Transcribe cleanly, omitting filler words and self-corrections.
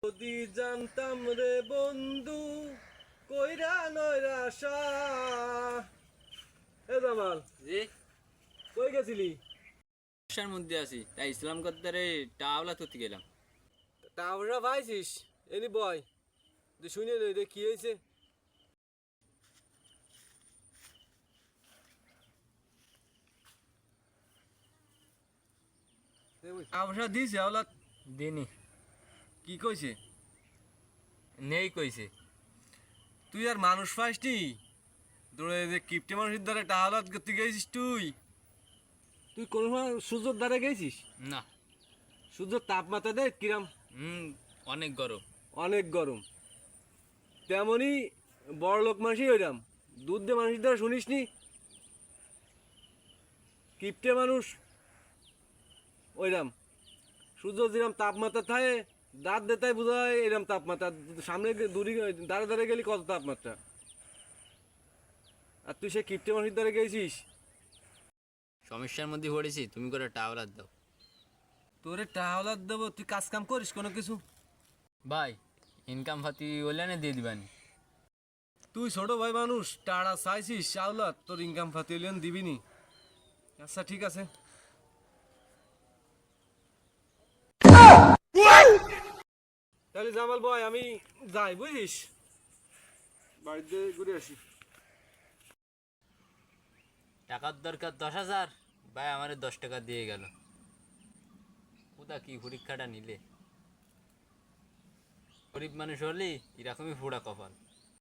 যদি জানতাম রে বন্ধু কইরা নৈরাশা। এ জামাল, জি কই গেছিলি? সমস্যার মধ্যে আছি, তাই ইসলাম কদ্দারে টাওলা তুলতে গেলাম। টাওরা পাইছিস? এনি বয়, তুই শুনে নই রে কি হয়েছে। টাওরা দিয়েছে আওলাদ? দিনি কি কইছে? নেই কইছে। তুই আর মানুষ পাইসনি? তোরে যে কিপটে মানুষের দ্বারা টাওলাদ করতে গেছিস তুই? তুই কোন সময় সূর্যর দ্বারা গেছিস? না। সূর্যের তাপমাত্রা দেখ কিরাম, অনেক গরম। অনেক গরম। তেমনি বড় লোক মানুষই ওইরাম, দুধ দিয়ে মানুষের দ্বারা শুনিস নি? কিপটে মানুষ ওইরাম, সূর্য যেরাম তাপমাত্রা থাকে দাঁত দেতাই বোঝা হয় এরম তাপমাত্রা। সামনে দূরে দাঁড়ে দাঁড়ে গেলি কত তাপমাত্রা, আর তুই সে কিপটে মানুষের দ্বারা গেছিস। সমস্যার মধ্যে পড়েছি, তুমি করে টাওলার দাও। তোরে টাওলার দেবো? তুই কাজ কাম করিস কোনো কিছু? ভাই, ইনকাম ফাতি ওলানে দিয়ে দিবানি। তুই ছোট ভাই মানুষ, টাড়া চাইছিস চাওলার, তোর ইনকাম ফাতিলেন দিবিনি। আচ্ছা ঠিক আছে, তাহলে জামাল ভাই আমি যাই, বুঝিস, বাড়িতে ঘুরে আসি। টাকার দরকার 10,000, ভাই আমারে 10 টাকা দিয়ে গেল। কোথা কি পরীক্ষাটা নিলে? গরিব মানুষ হলে এরকমই ফোড়া কপাল।